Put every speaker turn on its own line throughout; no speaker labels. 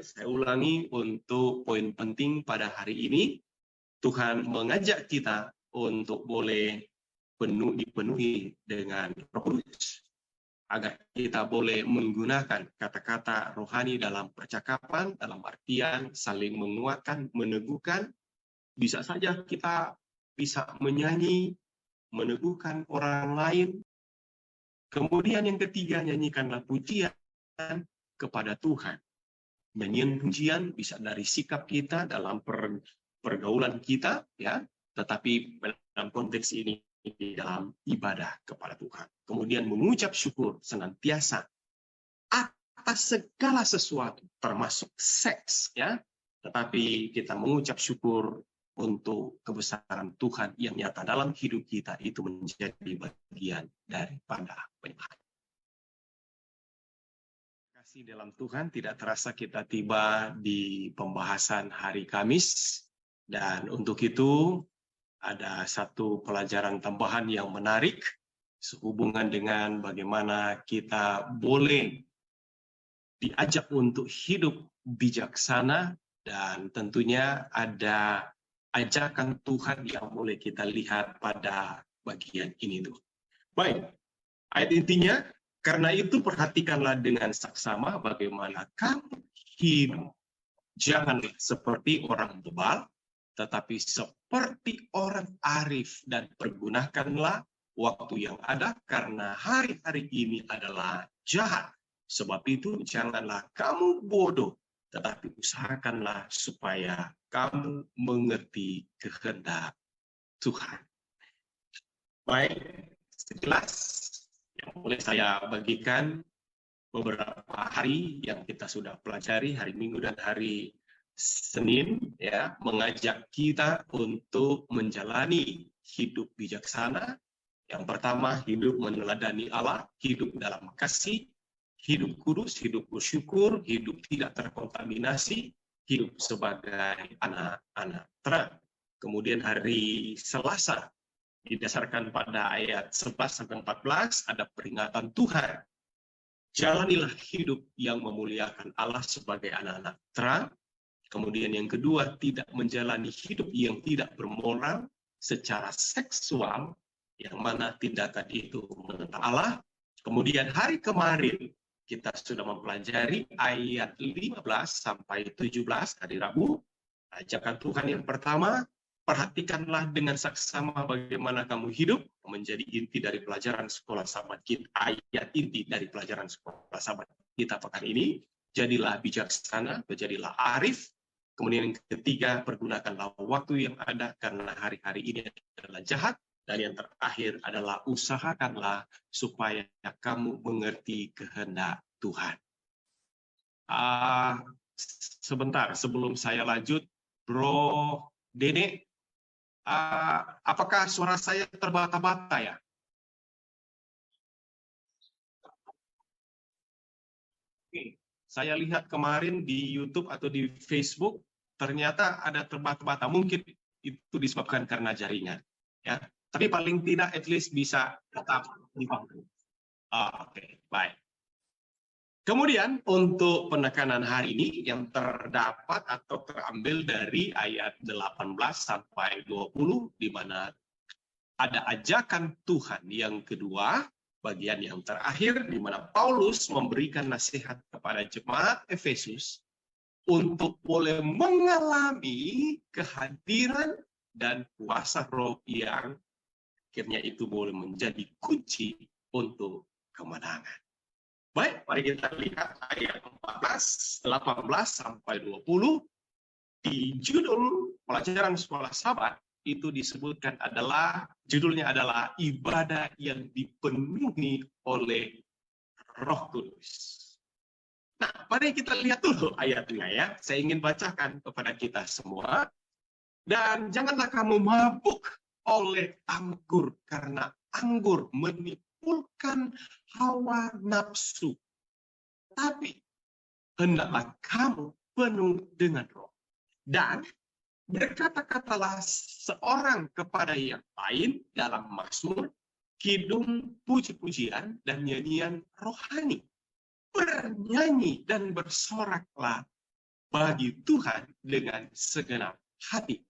Saya ulangi untuk poin penting pada hari ini. Tuhan mengajak kita untuk boleh dipenuhi dengan Roh Kudus, agar kita boleh menggunakan kata-kata rohani dalam percakapan, dalam artian saling menguatkan, meneguhkan. Bisa saja kita bisa menyanyi, meneguhkan orang lain. Kemudian yang ketiga, nyanyikanlah pujian kepada Tuhan. Nyanyian pujian bisa dari sikap kita dalam pergaulan kita, ya, tetapi dalam konteks ini di dalam ibadah kepada Tuhan. Kemudian mengucap syukur senantiasa atas segala sesuatu, termasuk seks, ya. Tetapi kita mengucap syukur untuk kebesaran Tuhan yang nyata dalam hidup kita, itu menjadi bagian daripada penyembahan. Kasih dalam Tuhan, tidak terasa kita tiba di pembahasan hari Kamis, dan untuk itu ada satu pelajaran tambahan yang menarik sehubungan dengan bagaimana kita boleh diajak untuk hidup bijaksana, dan tentunya ada ajakan Tuhan yang boleh kita lihat pada bagian ini tuh. Baik, ayat intinya, karena itu perhatikanlah dengan saksama bagaimana kamu hidup. Janganlah seperti orang bebal, tetapi seperti orang arif, dan pergunakanlah waktu yang ada, karena hari-hari ini adalah jahat. Sebab itu janganlah kamu bodoh, tetapi usahakanlah supaya kamu mengerti kehendak Tuhan. Baik, sejelas yang boleh saya bagikan beberapa hari yang kita sudah pelajari, hari Minggu dan hari Senin, ya, mengajak kita untuk menjalani hidup bijaksana. Yang pertama, hidup meneladani Allah, hidup dalam kasih, hidup kudus, hidup bersyukur, hidup tidak terkontaminasi, hidup sebagai anak-anak terang. Kemudian hari Selasa, didasarkan pada ayat 11-14, ada peringatan Tuhan. Jalanilah hidup yang memuliakan Allah sebagai anak-anak terang. Kemudian yang kedua, tidak menjalani hidup yang tidak bermoral secara seksual, yang mana tindakan itu menentang Allah. Kemudian hari kemarin, kita sudah mempelajari ayat 15-17 hari Rabu. Ajakan Tuhan yang pertama, perhatikanlah dengan saksama bagaimana kamu hidup, menjadi inti dari pelajaran sekolah sahabat kita, ayat inti dari pelajaran sekolah sahabat kita pekan ini. Jadilah bijaksana, menjadilah arif. Kemudian yang ketiga, pergunakanlah waktu yang ada, karena hari-hari ini adalah jahat. Dan yang terakhir adalah usahakanlah supaya kamu mengerti kehendak Tuhan. Sebentar, sebelum saya lanjut, Bro Dede, apakah suara saya terbata-bata ya? Oke. Saya lihat kemarin di YouTube atau di Facebook, ternyata ada terbata-bata. Mungkin itu disebabkan karena jaringan, ya. Tapi paling tidak at least bisa tetap dipahami. Oke, baik. Kemudian untuk penekanan hari ini yang terdapat atau terambil dari ayat 18-20, di mana ada ajakan Tuhan yang kedua, bagian yang terakhir, di mana Paulus memberikan nasihat kepada jemaat Efesus untuk boleh mengalami kehadiran dan kuasa Roh yang akhirnya itu boleh menjadi kunci untuk kemenangan. Baik, mari kita lihat ayat 18-20. Di judul pelajaran sekolah sahabat itu disebutkan judulnya adalah ibadah yang dipenuhi oleh Roh Kudus. Nah, mari kita lihat dulu ayatnya ya. Saya ingin bacakan kepada kita semua. Dan janganlah kamu mabuk oleh anggur, karena anggur menimbulkan hawa nafsu. Tapi hendaklah kamu penuh dengan Roh. Dan berkata-katalah seorang kepada yang lain dalam mazmur, kidung, puji-pujian, dan nyanyian rohani. Bernyanyi dan bersoraklah bagi Tuhan dengan segenap hati.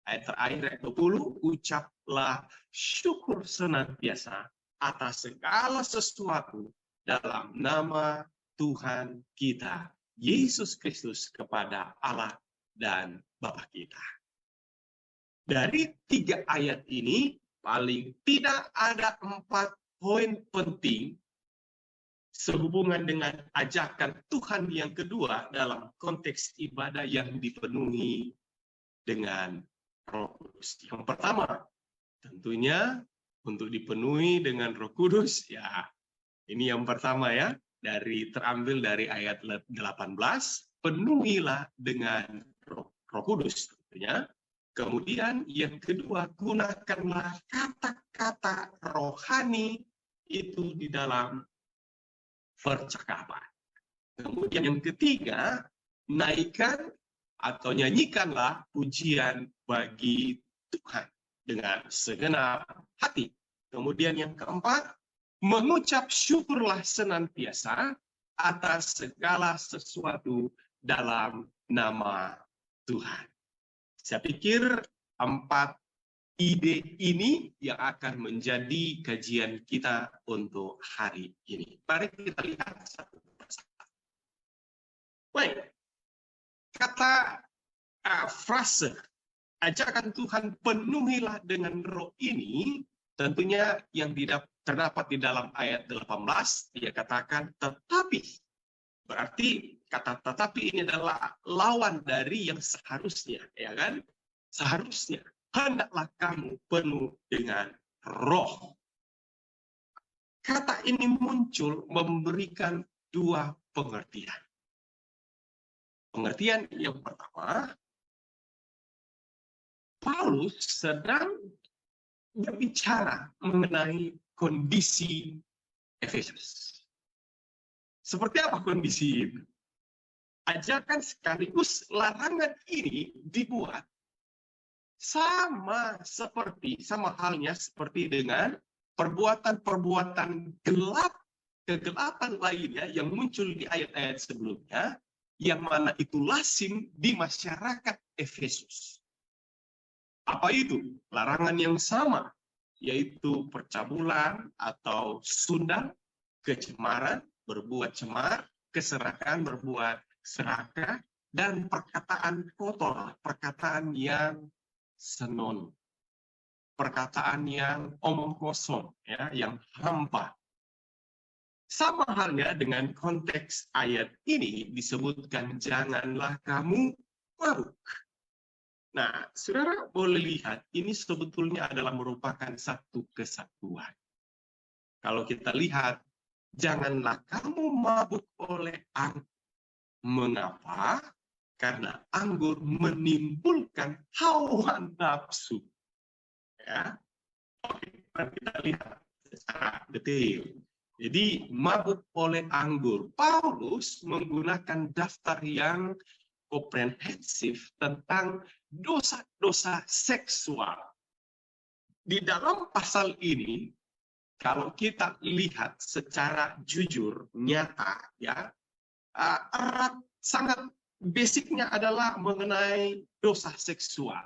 Ayat terakhir, ayat 20, ucaplah syukur senantiasa atas segala sesuatu dalam nama Tuhan kita, Yesus Kristus, kepada Allah dan Bapa kita. Dari 3 ayat ini, paling tidak ada 4 poin penting sehubungan dengan ajakan Tuhan yang kedua dalam konteks ibadah yang dipenuhi dengan Roh Kudus. Yang pertama, tentunya untuk dipenuhi dengan Roh Kudus, ya ini yang pertama ya, terambil dari ayat 18, penuhilah dengan Roh Kudus tentunya. Kemudian yang kedua, gunakanlah kata-kata rohani itu di dalam percakapan. Kemudian yang ketiga, naikkan atau nyanyikanlah pujian bagi Tuhan dengan segenap hati. Kemudian yang keempat, mengucap syukurlah senantiasa atas segala sesuatu dalam nama Tuhan. Saya pikir 4 ide ini yang akan menjadi kajian kita untuk hari ini. Mari kita lihat satu persatu. Baik, kata frase ajakan Tuhan penuhilah dengan roh ini, tentunya yang terdapat di dalam ayat 18, dia katakan tetapi. Berarti kata tetapi ini adalah lawan dari yang seharusnya, ya kan? Seharusnya hendaklah kamu penuh dengan roh. Kata ini muncul memberikan 2 pengertian. Pengertian yang pertama, Paulus sedang berbicara mengenai kondisi Efesus. Seperti apa kondisi ini? Ajakan sekaligus larangan ini dibuat sama halnya seperti dengan perbuatan-perbuatan gelap, kegelapan lainnya yang muncul di ayat-ayat sebelumnya, yang mana itu lazim di masyarakat Efesus. Apa itu? Larangan yang sama, yaitu percabulan atau sundal, kecemaran, berbuat cemar, keserakan, berbuat serakah, dan perkataan kotor, perkataan yang senonoh, perkataan yang omong kosong, ya, yang hampa. Sama halnya dengan konteks ayat ini disebutkan janganlah kamu mabuk. Nah, saudara boleh lihat ini sebetulnya adalah merupakan satu kesatuan. Kalau kita lihat, janganlah kamu mabuk oleh anggur. Mengapa? Karena anggur menimbulkan hawa nafsu. Ya, oke, kita lihat secara detail. Jadi mabuk oleh anggur. Paulus menggunakan daftar yang komprehensif tentang dosa-dosa seksual. Di dalam pasal ini, kalau kita lihat secara jujur, nyata, ya, erat, sangat basicnya adalah mengenai dosa seksual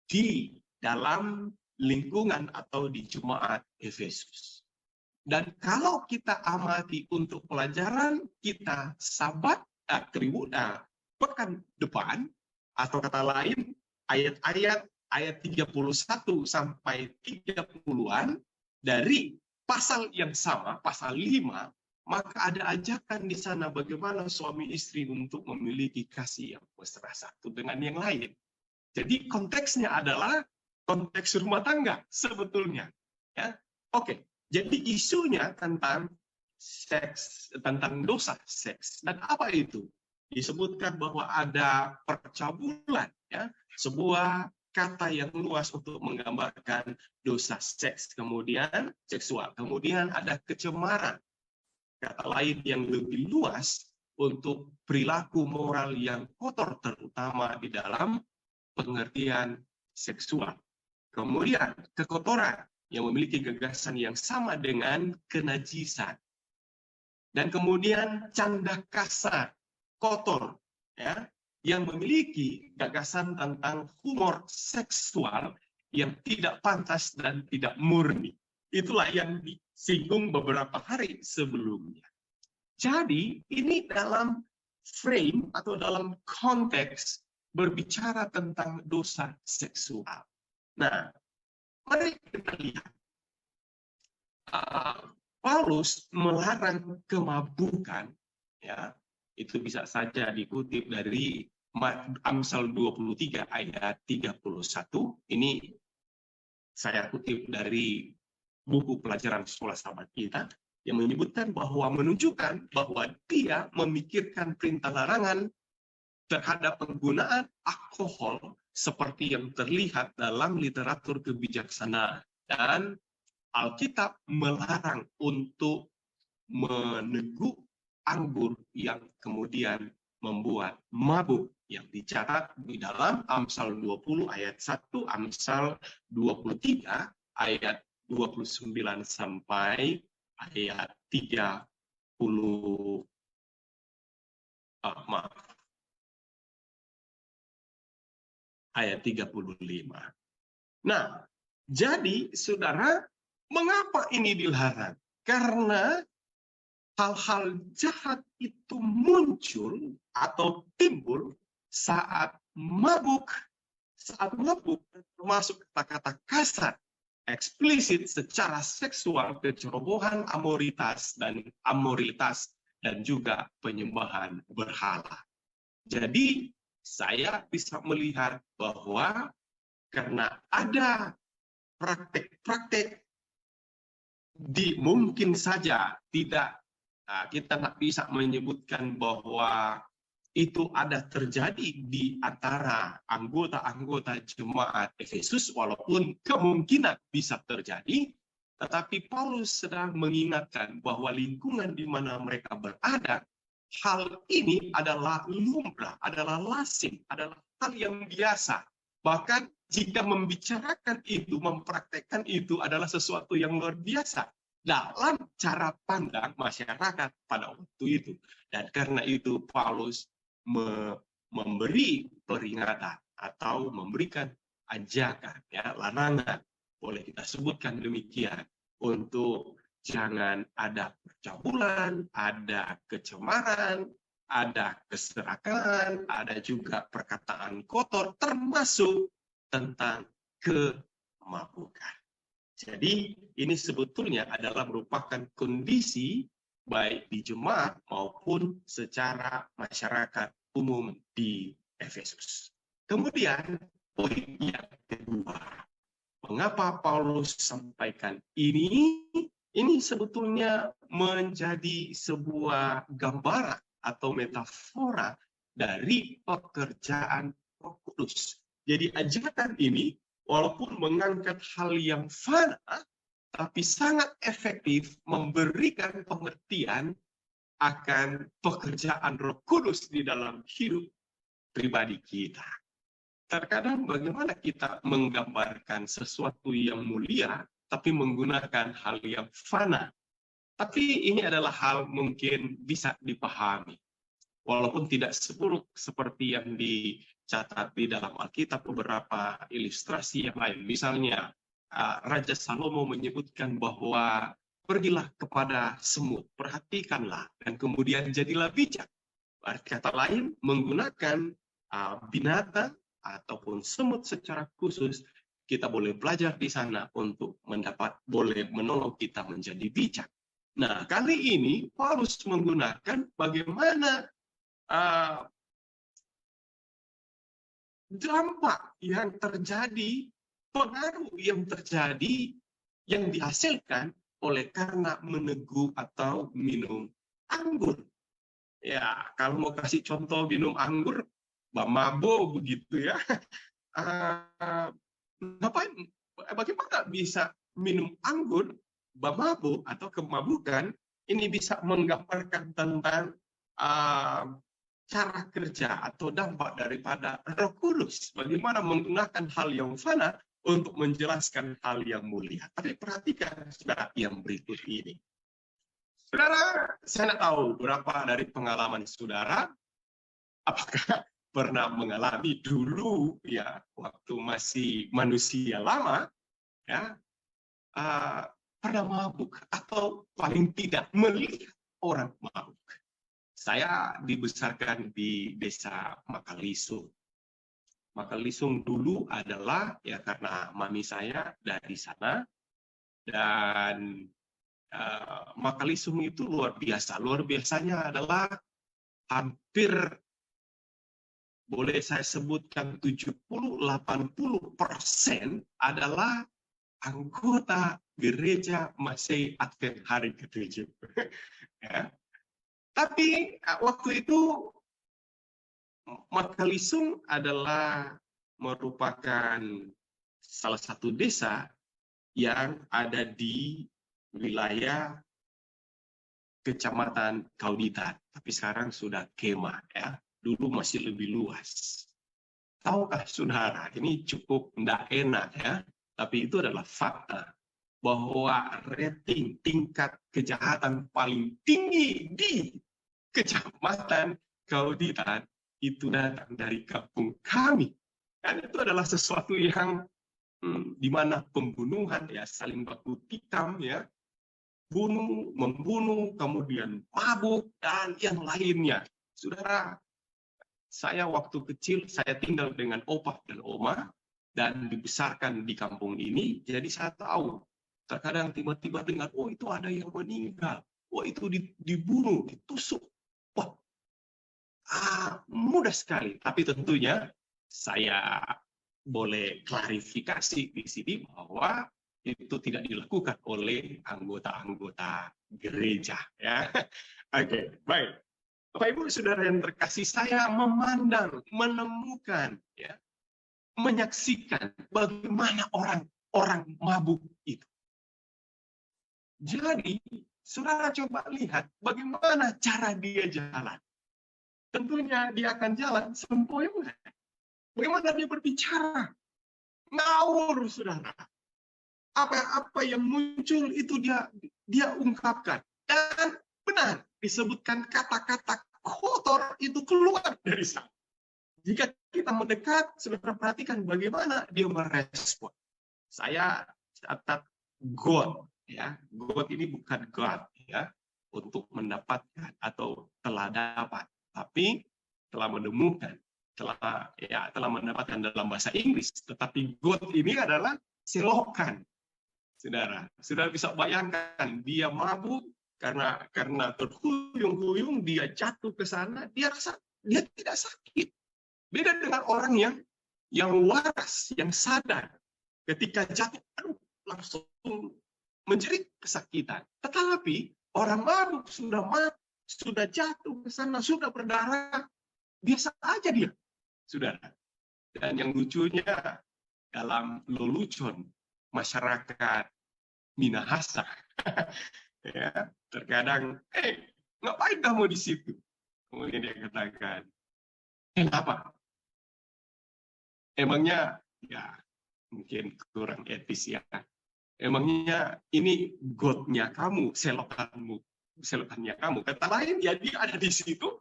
di dalam lingkungan atau di jemaat Efesus. Dan kalau kita amati untuk pelajaran kita Sabat pekan depan, atau kata lain ayat 31 sampai 30-an dari pasal yang sama, pasal 5, maka ada ajakan di sana bagaimana suami istri untuk memiliki kasih yang mesra satu dengan yang lain. Jadi konteksnya adalah konteks rumah tangga sebetulnya. Ya, oke. Jadi isunya tentang seks, tentang dosa seks. Dan apa itu? Disebutkan bahwa ada percabulan, ya, sebuah kata yang luas untuk menggambarkan dosa seks, kemudian seksual. Kemudian ada kecemaran, kata lain yang lebih luas untuk perilaku moral yang kotor, terutama di dalam pengertian seksual. Kemudian kekotoran yang memiliki gagasan yang sama dengan kenajisan. Dan kemudian canda kasar, kotor, ya, yang memiliki gagasan tentang humor seksual yang tidak pantas dan tidak murni. Itulah yang disinggung beberapa hari sebelumnya. Jadi ini dalam frame atau dalam konteks berbicara tentang dosa seksual. Nah, mari kita lihat. Paulus melarang kemabukan, ya, itu bisa saja dikutip dari Amsal 23 ayat 31. Ini saya kutip dari buku pelajaran sekolah sahabat kita yang menyebutkan bahwa menunjukkan bahwa dia memikirkan perintah larangan terhadap penggunaan alkohol seperti yang terlihat dalam literatur kebijaksanaan, dan Alkitab melarang untuk meneguk anggur yang kemudian membuat mabuk, yang dicatat di dalam Amsal 20 ayat 1, Amsal 23 ayat 29 sampai ayat 30, ayat 35. Nah, jadi saudara, mengapa ini dilarang? Karena hal-hal jahat itu muncul atau timbul saat mabuk, termasuk kata-kata kasar, eksplisit secara seksual, kecerobohan, amoritas, dan juga penyembahan berhala. Jadi saya bisa melihat bahwa karena ada praktek-praktek mungkin saja tidak, kita nggak bisa menyebutkan bahwa itu ada terjadi di antara anggota-anggota jemaat Efesus, walaupun kemungkinan bisa terjadi, tetapi Paulus sedang mengingatkan bahwa lingkungan di mana mereka berada, hal ini adalah lumrah, adalah lazim, adalah hal yang biasa. Bahkan jika membicarakan itu, mempraktekkan itu adalah sesuatu yang luar biasa dalam cara pandang masyarakat pada waktu itu. Dan karena itu Paulus memberi peringatan atau memberikan ajakan, ya, larangan, boleh kita sebutkan demikian, untuk jangan ada percabulan, ada kecemaran, ada keserakahan, ada juga perkataan kotor, termasuk tentang kemabukan. Jadi ini sebetulnya adalah merupakan kondisi baik di jemaat maupun secara masyarakat umum di Efesus. Kemudian poin yang kedua, mengapa Paulus sampaikan ini? Ini sebetulnya menjadi sebuah gambaran atau metafora dari pekerjaan Roh Kudus. Jadi ajakan ini walaupun mengangkat hal yang fana, tapi sangat efektif memberikan pengertian akan pekerjaan Roh Kudus di dalam hidup pribadi kita. Terkadang bagaimana kita menggambarkan sesuatu yang mulia, tapi menggunakan hal yang fana. Tapi ini adalah hal mungkin bisa dipahami. Walaupun tidak seburuk seperti yang dicatat di dalam Alkitab, beberapa ilustrasi yang lain. Misalnya, Raja Salomo menyebutkan bahwa pergilah kepada semut, perhatikanlah, dan kemudian jadilah bijak. Kata lain, menggunakan binatang ataupun semut secara khusus, kita boleh belajar di sana untuk boleh menolong kita menjadi bijak. Nah, kali ini Paulus menggunakan bagaimana dampak yang terjadi, pengaruh yang terjadi, yang dihasilkan oleh karena meneguk atau minum anggur. Ya, kalau mau kasih contoh minum anggur, mabuk begitu ya. Bagaimana bisa minum anggur, mabuk atau kemabukan? Ini bisa menggambarkan tentang cara kerja atau dampak daripada Roh Kudus. Bagaimana menggunakan hal yang fana untuk menjelaskan hal yang mulia. Tapi perhatikan saudara yang berikut ini. Saudara, saya tidak tahu berapa dari pengalaman saudara, apakah pernah mengalami dulu ya waktu masih manusia lama ya, pernah mabuk atau paling tidak melihat orang mabuk. Saya dibesarkan di desa Makalisung. Makalisung dulu adalah ya karena mami saya dari sana, dan Makalisung itu luar biasa. Luar biasanya adalah hampir boleh saya sebutkan 70-80% adalah anggota gereja Masehi Advent hari ke-7. Ya. Tapi waktu itu Makalisung adalah merupakan salah satu desa yang ada di wilayah Kecamatan Kauditan, tapi sekarang sudah Kemah ya. Dulu masih lebih luas. Tahukah saudara, ini cukup tidak enak ya, tapi itu adalah fakta bahwa rating tingkat kejahatan paling tinggi di Kecamatan Kauditan itu datang dari kampung kami. Dan itu adalah sesuatu yang di mana pembunuhan ya, saling baku tikam ya, membunuh, kemudian mabuk dan yang lainnya. Saudara, saya waktu kecil saya tinggal dengan opa dan oma dan dibesarkan di kampung ini, jadi saya tahu. Terkadang tiba-tiba dengar, oh itu ada yang meninggal, oh itu dibunuh, ditusuk. Wah, mudah sekali. Tapi tentunya saya boleh klarifikasi di sini bahwa itu tidak dilakukan oleh anggota-anggota gereja. Ya, oke, baik. Bapak Ibu Saudara yang terkasih, saya memandang, menemukan, ya, menyaksikan bagaimana orang-orang mabuk itu. Jadi, saudara coba lihat bagaimana cara dia jalan. Tentunya dia akan jalan sempoyongan. Bagaimana dia berbicara? Ngawur, saudara. Apa yang muncul itu dia ungkapkan. Dan benar, disebutkan kata-kata kotor itu keluar dari sana. Jika kita mendekat, saudara perhatikan bagaimana dia merespon. Saya catat God, ya. God ini bukan God, ya, untuk mendapatkan atau telah dapat, tapi telah menemukan, telah mendapatkan dalam bahasa Inggris. Tetapi God ini adalah selokan. Saudara bisa bayangkan dia mabuk karena terhuyung-huyung, dia jatuh ke sana, dia tidak sakit. Beda dengan orang yang waras, yang sadar, ketika jatuh, langsung menjerit kesakitan. Tetapi orang mabuk sudah jatuh ke sana, sudah berdarah, biasa aja dia, saudara. Dan yang lucunya, dalam lelucon masyarakat Minahasa, ya, terkadang, ngapain kamu di situ? Kemudian dia katakan, kenapa? Emangnya, ya mungkin kurang etis ya. Emangnya ini godnya kamu, selokannya kamu. Kata lain, ya dia ada di situ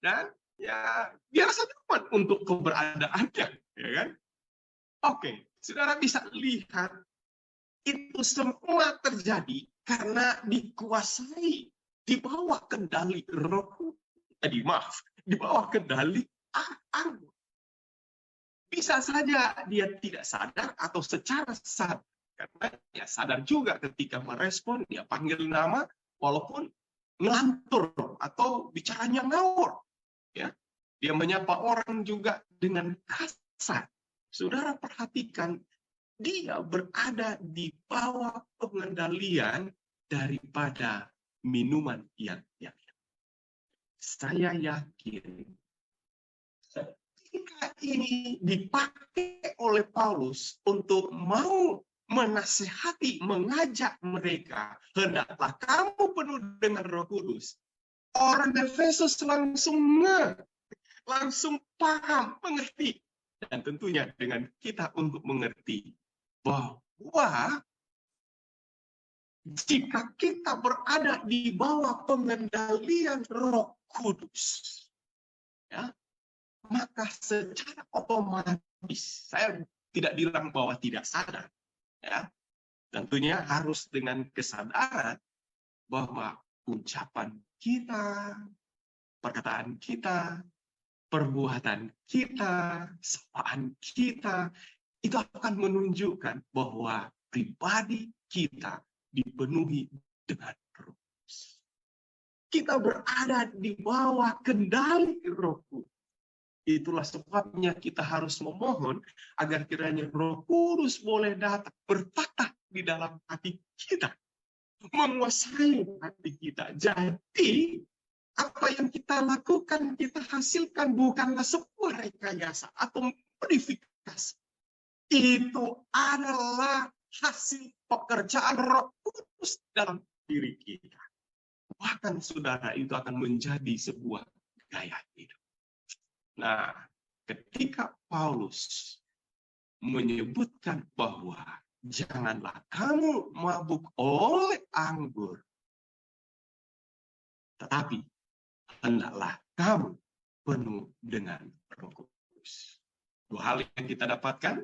dan ya dia rasa nyaman untuk keberadaannya, ya kan? Oke, saudara bisa lihat itu semua terjadi karena dikuasai, di bawah kendali roh, di bawah kendali anggur. Bisa saja dia tidak sadar atau secara sadar, karena dia sadar juga ketika merespon, dia panggil nama, walaupun ngelantur atau bicaranya ngawur. Ya, dia menyapa orang juga dengan kasar. Saudara perhatikan, dia berada di bawah pengendalian daripada minuman yang saya yakin ketika ini dipakai oleh Paulus untuk mau menasihati, mengajak mereka, hendaklah kamu penuh dengan Roh Kudus. Orang Efesus langsung paham, mengerti. Dan tentunya dengan kita untuk mengerti bahwa jika kita berada di bawah pengendalian Roh Kudus, ya, maka secara otomatis, saya tidak bilang bahwa tidak sadar, ya, tentunya harus dengan kesadaran bahwa ucapan kita, perkataan kita, perbuatan kita, sapaan kita, itu akan menunjukkan bahwa pribadi kita dipenuhi dengan Roh Kudus. Kita berada di bawah kendali Roh Kudus. Itulah sebabnya kita harus memohon agar kiranya Roh Kudus boleh datang bertata di dalam hati kita, menguasai hati kita. Jadi apa yang kita lakukan, kita hasilkan bukanlah sebuah rekayasa atau modifikasi. Itu adalah hasil pekerjaan Roh Kudus dalam diri kita. Bahkan saudara, itu akan menjadi sebuah gaya hidup. Nah, ketika Paulus menyebutkan bahwa janganlah kamu mabuk oleh anggur, tetapi hendaklah kamu penuh dengan Roh Kudus. Dua hal yang kita dapatkan,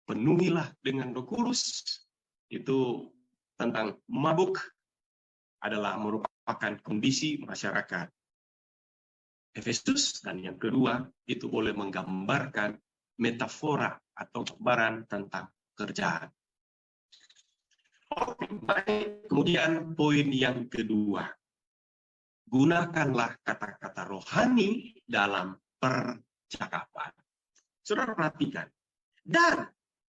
penuhilah dengan Roh Kudus, itu tentang mabuk adalah merupakan kondisi masyarakat Efesus, dan yang kedua itu boleh menggambarkan metafora atau gambaran tentang kerjaan. Oke, baik. Kemudian poin yang kedua, gunakanlah kata-kata rohani dalam percakapan. Saudara perhatikan, dan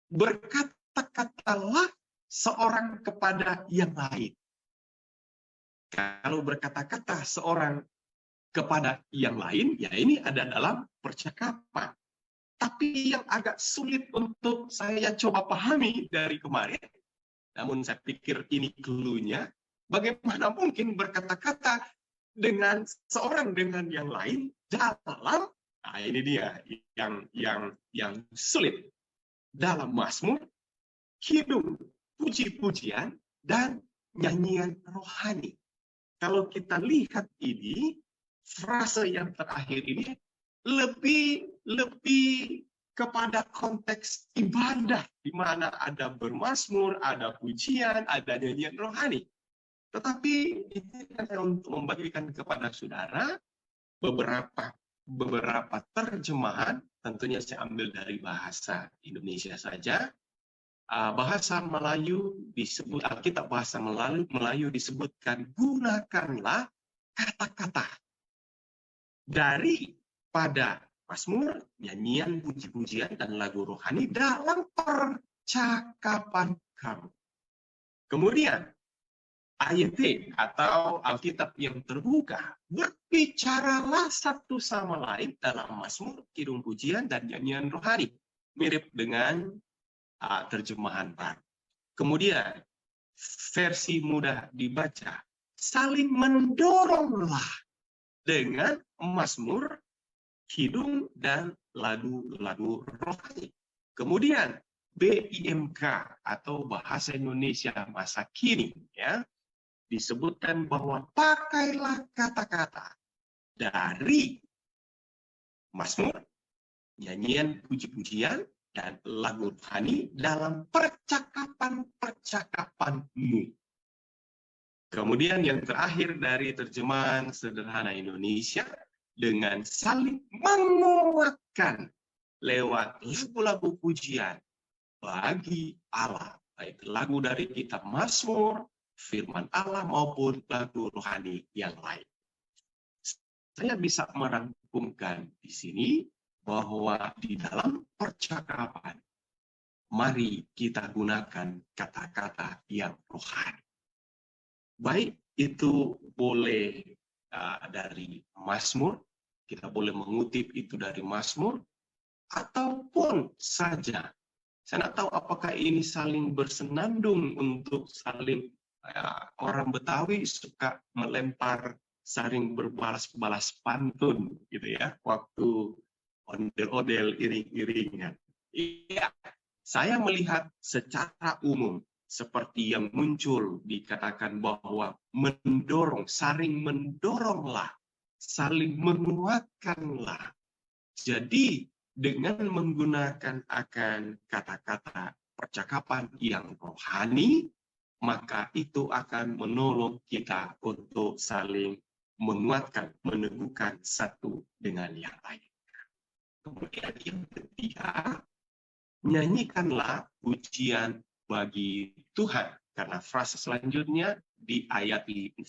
berkata-katalah seorang kepada yang lain. Kalau berkata-kata seorang kepada yang lain, ya ini ada dalam percakapan. Tapi yang agak sulit untuk saya coba pahami dari kemarin, namun saya pikir ini clue-nya, bagaimana mungkin berkata-kata dengan seorang dengan yang lain dalam, nah ini dia yang sulit, dalam mazmur, kidung, puji-pujian, dan nyanyian rohani. Kalau kita lihat ini, frase yang terakhir ini lebih kepada konteks ibadah, di mana ada bermazmur, ada pujian, ada nyanyian rohani. Tetapi ini untuk membagikan kepada saudara beberapa terjemahan, tentunya saya ambil dari bahasa Indonesia saja. Bahasa Melayu disebut, Alkitab bahasa Melayu disebutkan, gunakanlah kata-kata daripada mazmur, nyanyian, puji-pujian, dan lagu rohani dalam percakapan kamu. Kemudian, ayat atau Alkitab yang terbuka, berbicaralah satu sama lain dalam mazmur, kidung pujian, dan nyanyian rohani. Mirip dengan terjemahan baru. Kemudian, versi mudah dibaca, saling mendoronglah dengan mazmur, kidung, dan lagu-lagu rohani. Kemudian BIMK atau Bahasa Indonesia Masa Kini, ya, disebutkan bahwa pakailah kata-kata dari mazmur, nyanyian puji-pujian, dan lagu rohani dalam percakapan-percakapanmu. Kemudian yang terakhir dari terjemahan sederhana Indonesia, dengan saling menguatkan lewat lagu-lagu pujian bagi Allah, baik lagu dari kitab Mazmur, firman Allah, maupun lagu rohani yang lain. Saya bisa merangkumkan di sini bahwa di dalam percakapan, mari kita gunakan kata-kata yang rohani. Baik itu boleh dari Mazmur, kita boleh mengutip itu dari Mazmur, ataupun saja, saya tidak tahu apakah ini saling bersenandung untuk saling, orang Betawi suka melempar, saling berbalas-balas pantun, gitu ya, waktu ondel-ondel iring-iringan. Iya, saya melihat secara umum seperti yang muncul dikatakan bahwa mendorong, saling mendoronglah, saling menguatkanlah, Jadi dengan menggunakan akan kata-kata percakapan yang rohani, maka itu akan menolong kita untuk saling menguatkan, meneguhkan satu dengan yang lain. Kemudian yang ketiga, nyanyikanlah pujian bagi Tuhan. Karena frase selanjutnya di ayat 19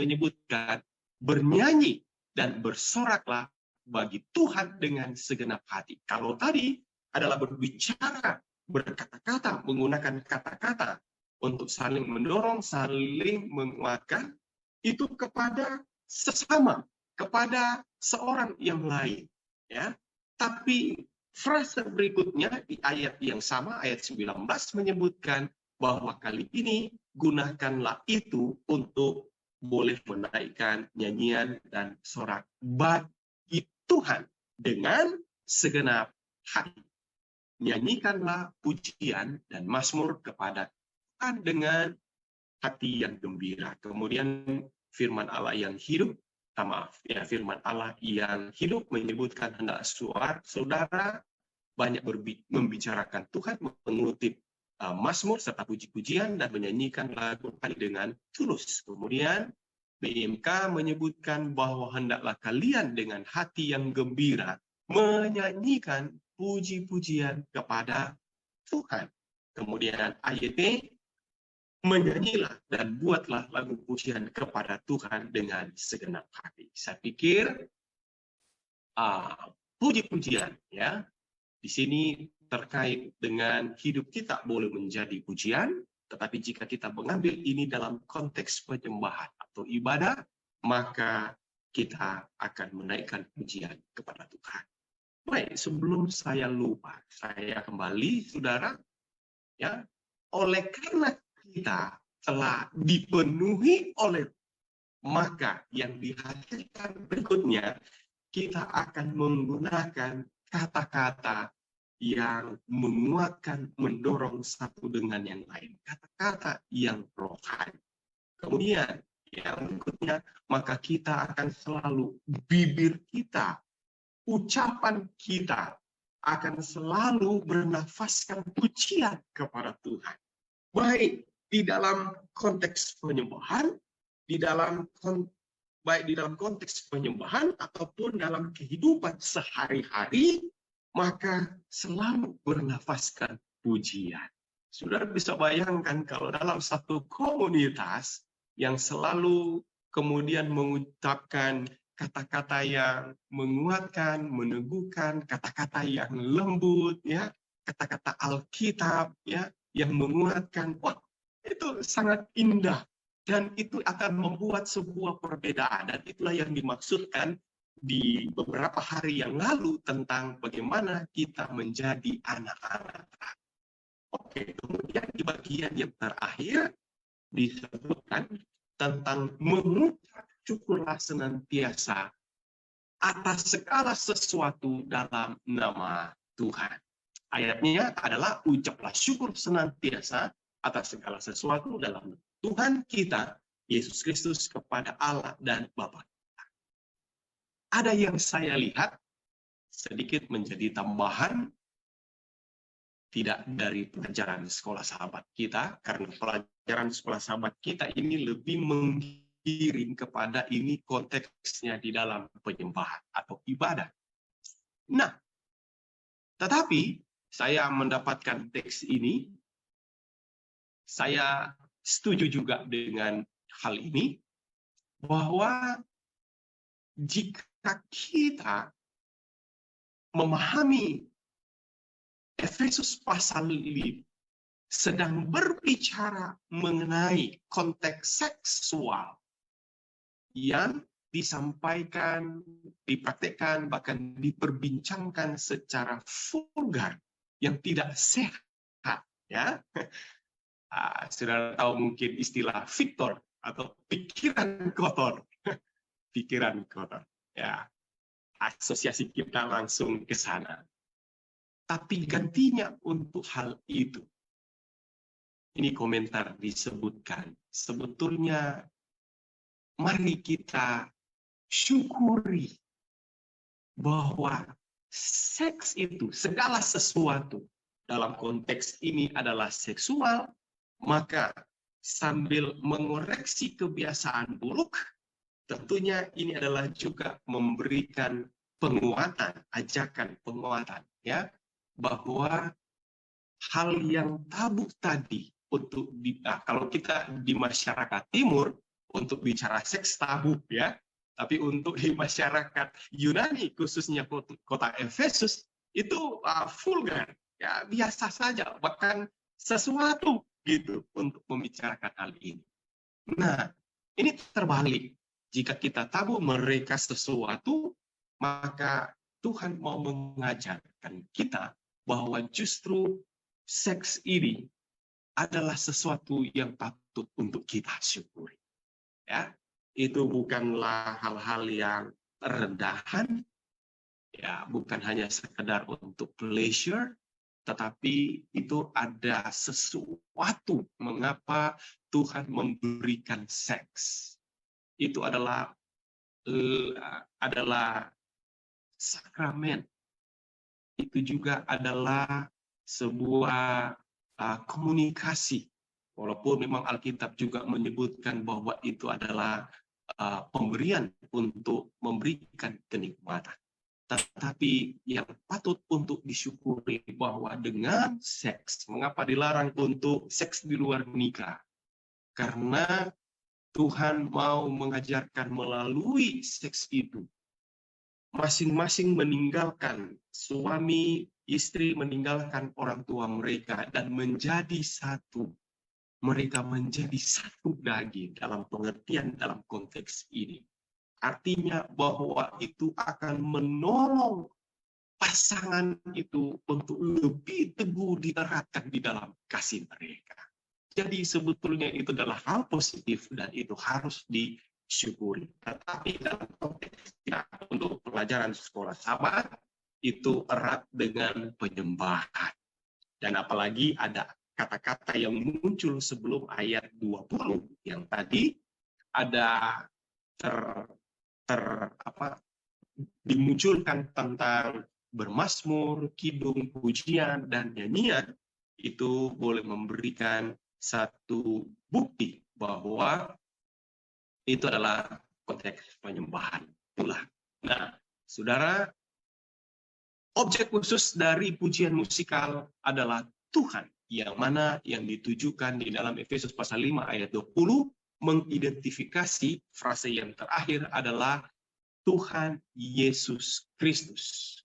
menyebutkan bernyanyi dan bersoraklah bagi Tuhan dengan segenap hati. Kalau tadi adalah berbicara, berkata-kata, menggunakan kata-kata untuk saling mendorong, saling menguatkan, itu kepada sesama, kepada seorang yang lain. Ya, tapi frase berikutnya di ayat yang sama, ayat 19 menyebutkan bahwa kali ini gunakanlah itu untuk boleh menaikkan nyanyian dan sorak bagi Tuhan dengan segenap hati. Nyanyikanlah pujian dan mazmur kepada Tuhan dengan hati yang gembira. Kemudian firman Allah yang hidup, firman Allah yang hidup menyebutkan hendak saudara banyak membicarakan Tuhan, mengutip mazmur serta puji-pujian dan menyanyikan lagu dengan tulus. Kemudian BMK menyebutkan bahwa hendaklah kalian dengan hati yang gembira menyanyikan puji-pujian kepada Tuhan. Kemudian AYT, menyanyilah dan buatlah lagu pujian kepada Tuhan dengan segenap hati. Saya pikir puji-pujian ya di sini terkait dengan hidup kita boleh menjadi pujian, tetapi jika kita mengambil ini dalam konteks penyembahan atau ibadah, maka kita akan menaikkan pujian kepada Tuhan. Baik, sebelum saya lupa, saya kembali, saudara, ya, oleh karena kita telah dipenuhi oleh, maka yang dihadirkan berikutnya, kita akan menggunakan kata-kata yang menguatkan, mendorong satu dengan yang lain. Kata-kata yang rohani. Kemudian yang berikutnya, maka kita akan selalu, bibir kita, ucapan kita akan selalu bernafaskan pujian kepada Tuhan. Baik di dalam konteks penyembahan, baik di dalam konteks penyembahan ataupun dalam kehidupan sehari-hari, maka selalu bernafaskan pujian. Saudara bisa bayangkan kalau dalam satu komunitas yang selalu kemudian mengucapkan kata-kata yang menguatkan, meneguhkan, kata-kata yang lembut, ya, kata-kata Alkitab, ya, yang menguatkan, wah, itu sangat indah dan itu akan membuat sebuah perbedaan, dan itulah yang dimaksudkan di beberapa hari yang lalu tentang bagaimana kita menjadi anak-anak. Oke, kemudian di bagian yang terakhir disebutkan tentang mengucap syukurlah senantiasa atas segala sesuatu dalam nama Tuhan. Ayatnya adalah ucaplah syukur senantiasa atas segala sesuatu dalam Tuhan kita, Yesus Kristus, kepada Allah dan Bapa. Ada yang saya lihat sedikit menjadi tambahan, tidak dari pelajaran sekolah sahabat kita, karena pelajaran sekolah sahabat kita ini lebih menggiring kepada ini konteksnya di dalam penyembahan atau ibadah. Nah, tetapi saya mendapatkan teks ini, saya setuju juga dengan hal ini, bahwa jika kita memahami Efesus pasal 5 sedang berbicara mengenai konteks seksual yang disampaikan, dipraktekkan, bahkan diperbincangkan secara vulgar yang tidak sehat, ya. Saudara tahu mungkin istilah Victor atau pikiran kotor, pikiran kotor, ya. Asosiasi kita langsung ke sana. Tapi gantinya untuk hal itu, ini komentar disebutkan, sebetulnya mari kita syukuri bahwa seks itu, segala sesuatu dalam konteks ini adalah seksual, maka sambil mengoreksi kebiasaan buruk, tentunya ini adalah juga memberikan penguatan, ajakan penguatan, ya, bahwa hal yang tabu tadi kalau kita di masyarakat timur untuk bicara seks tabu, ya, tapi untuk di masyarakat Yunani khususnya kota Efesus itu vulgar, ya, biasa saja, bahkan sesuatu gitu untuk membicarakan hal ini. Nah, ini terbalik. Jika kita tabu mereka sesuatu, maka Tuhan mau mengajarkan kita bahwa justru seks ini adalah sesuatu yang patut untuk kita syukuri. Ya, itu bukanlah hal-hal yang rendahan, ya, bukan hanya sekedar untuk pleasure, tetapi itu ada sesuatu mengapa Tuhan memberikan seks. Itu adalah sakramen. Itu juga adalah sebuah komunikasi. Walaupun memang Alkitab juga menyebutkan bahwa itu adalah pemberian untuk memberikan kenikmatan. Tetapi yang patut untuk disyukuri bahwa dengan seks, mengapa dilarang untuk seks di luar nikah? Karena Tuhan mau mengajarkan melalui seks itu, masing-masing meninggalkan, suami, istri meninggalkan orang tua mereka dan menjadi satu. Mereka menjadi satu daging dalam pengertian dalam konteks ini. Artinya bahwa itu akan menolong pasangan itu untuk lebih teguh dieratkan di dalam kasih mereka. Jadi sebetulnya itu adalah hal positif dan itu harus disyukuri. Tetapi dalam konteks untuk pelajaran sekolah sahabat itu erat dengan penyembahan. Dan apalagi ada kata-kata yang muncul sebelum ayat 20 yang tadi ada dimunculkan tentang bermazmur, kidung, pujian, dan nyanyian. Itu boleh memberikan satu bukti bahwa itu adalah konteks penyembahan. Itulah. Nah, saudara, objek khusus dari pujian musikal adalah Tuhan, yang mana yang ditujukan di dalam Efesus pasal 5 ayat 20 mengidentifikasi frase yang terakhir adalah Tuhan Yesus Kristus.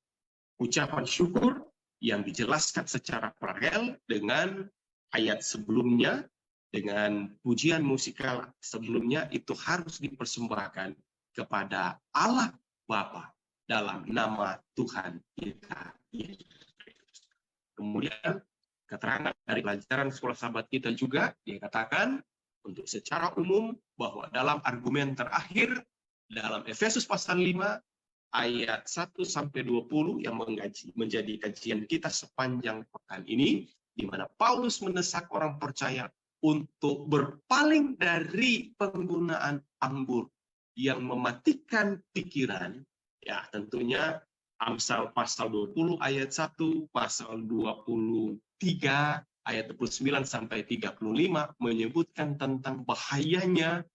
Ucapan syukur yang dijelaskan secara paralel dengan ayat sebelumnya, dengan pujian musikal sebelumnya, itu harus dipersembahkan kepada Allah Bapa dalam nama Tuhan kita Yesus Kristus. Kemudian keterangan dari pelajaran sekolah sahabat kita juga dikatakan untuk secara umum bahwa dalam argumen terakhir dalam Efesus pasal 5 ayat 1 sampai 20 yang menjadi kajian kita sepanjang pekan ini, di mana Paulus mendesak orang percaya untuk berpaling dari penggunaan anggur yang mematikan pikiran. Ya, tentunya Amsal pasal 20 ayat 1, pasal 23 ayat 29 sampai 35 menyebutkan tentang bahayanya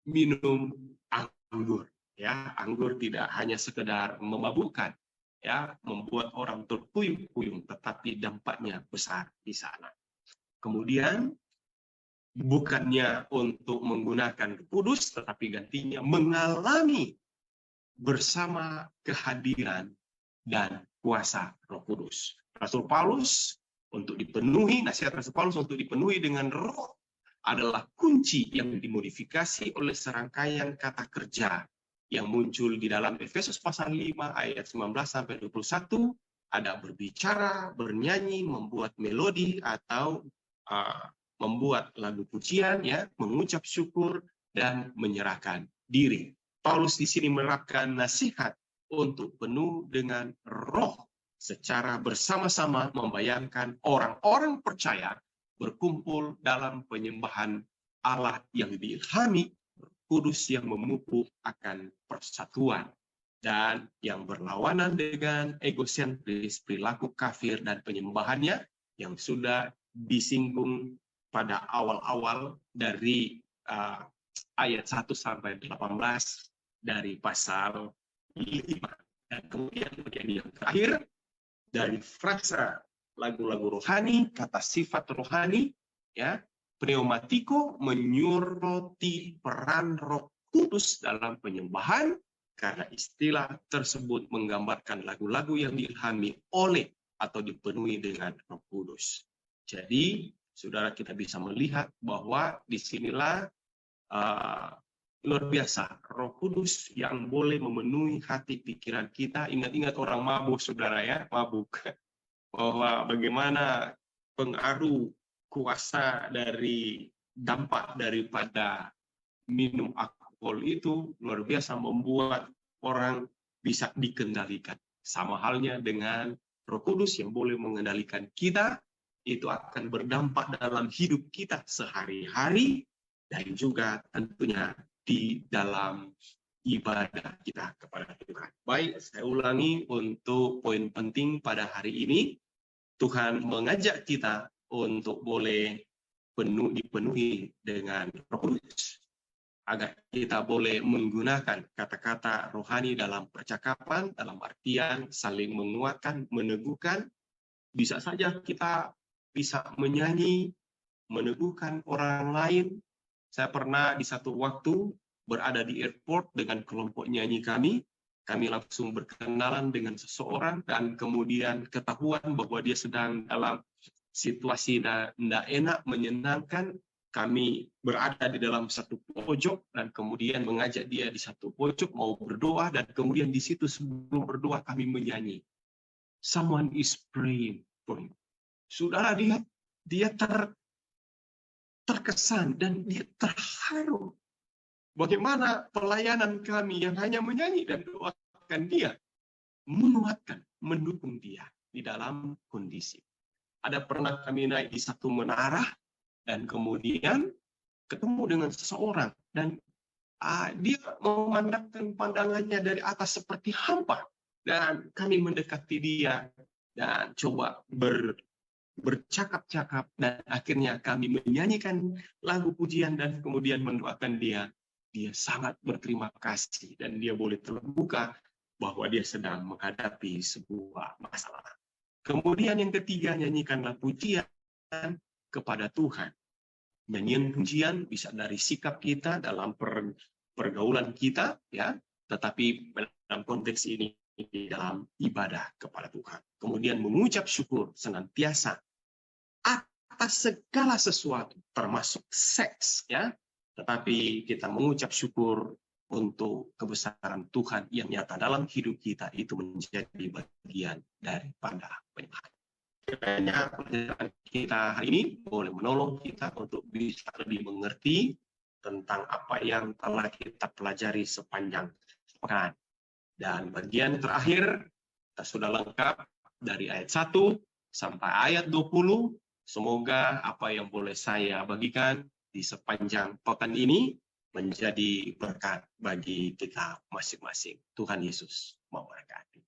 minum anggur. Ya, anggur tidak hanya sekedar memabukkan, ya, membuat orang terpuyung-puyung, tetapi dampaknya besar di sana. Kemudian bukannya untuk menggunakan kudus, tetapi gantinya mengalami bersama kehadiran dan kuasa Roh Kudus. Rasul Paulus untuk dipenuhi, nasihat Rasul Paulus untuk dipenuhi dengan Roh adalah kunci yang dimodifikasi oleh serangkaian kata kerja yang muncul di dalam Efesus pasal 5 ayat 19 sampai 21. Ada berbicara, bernyanyi, membuat melodi atau membuat lagu pujian, ya, mengucap syukur dan menyerahkan diri. Paulus di sini menerapkan nasihat untuk penuh dengan Roh secara bersama-sama membayangkan orang-orang percaya berkumpul dalam penyembahan Allah yang diilhami Kudus yang memupuk akan persatuan. dan yang berlawanan dengan egosentris, perilaku kafir dan penyembahannya yang sudah disinggung pada awal-awal dari ayat 1 sampai 18 dari pasal 5. Dan kemudian menjadi yang terakhir dari frasa lagu-lagu rohani, kata sifat rohani, ya, pneumatiko menyoroti peran Roh Kudus dalam penyembahan, karena istilah tersebut menggambarkan lagu-lagu yang diilhami oleh atau dipenuhi dengan Roh Kudus. Jadi, saudara, kita bisa melihat bahwa disinilah luar biasa Roh Kudus yang boleh memenuhi hati pikiran kita. Ingat-ingat orang mabuk, saudara, ya, mabuk, bahwa bagaimana pengaruh kuasa dari dampak daripada minum alkohol itu luar biasa membuat orang bisa dikendalikan. Sama halnya dengan Roh Kudus yang boleh mengendalikan kita, itu akan berdampak dalam hidup kita sehari-hari dan juga tentunya di dalam ibadah kita kepada Tuhan. Baik, saya ulangi untuk poin penting pada hari ini. Tuhan mengajak kita untuk boleh dipenuhi dengan Roh Kudus, agar kita boleh menggunakan kata-kata rohani dalam percakapan, dalam artian saling menguatkan, meneguhkan. Bisa saja kita bisa menyanyi, meneguhkan orang lain. Saya pernah di satu waktu berada di airport dengan kelompok nyanyi kami. Kami langsung berkenalan dengan seseorang dan kemudian ketahuan bahwa dia sedang dalam situasi tidak enak, menyenangkan. Kami berada di dalam satu pojok dan kemudian mengajak dia di satu pojok mau berdoa, dan kemudian di situ sebelum berdoa kami menyanyi. Someone is praying for you. Saudara, dia terkesan dan dia terharu. Bagaimana pelayanan kami yang hanya menyanyi dan doakan dia, menguatkan, mendukung dia di dalam kondisi. Ada pernah kami naik di satu menara dan kemudian ketemu dengan seseorang dan dia memandangkan pandangannya dari atas seperti hampa, dan kami mendekati dia dan coba bercakap-cakap dan akhirnya kami menyanyikan lagu pujian dan kemudian mendoakan dia. Dia sangat berterima kasih dan dia boleh terbuka bahwa dia sedang menghadapi sebuah masalah. Kemudian yang ketiga, nyanyikanlah pujian kepada Tuhan. Nyanyian pujian bisa dari sikap kita dalam pergaulan kita, ya, tetapi dalam konteks ini di dalam ibadah kepada Tuhan. Kemudian mengucap syukur senantiasa atas segala sesuatu, termasuk seks, ya. Tetapi kita mengucap syukur untuk kebesaran Tuhan yang nyata dalam hidup kita, itu menjadi bagian daripada penyembahan. Kiranya pelajaran kita hari ini boleh menolong kita untuk bisa lebih mengerti tentang apa yang telah kita pelajari sepanjang pekan. Dan bagian terakhir, kita sudah lengkap dari ayat 1 sampai ayat 20. Semoga apa yang boleh saya bagikan di sepanjang pekan ini menjadi berkat bagi kita masing-masing. Tuhan Yesus memberkati.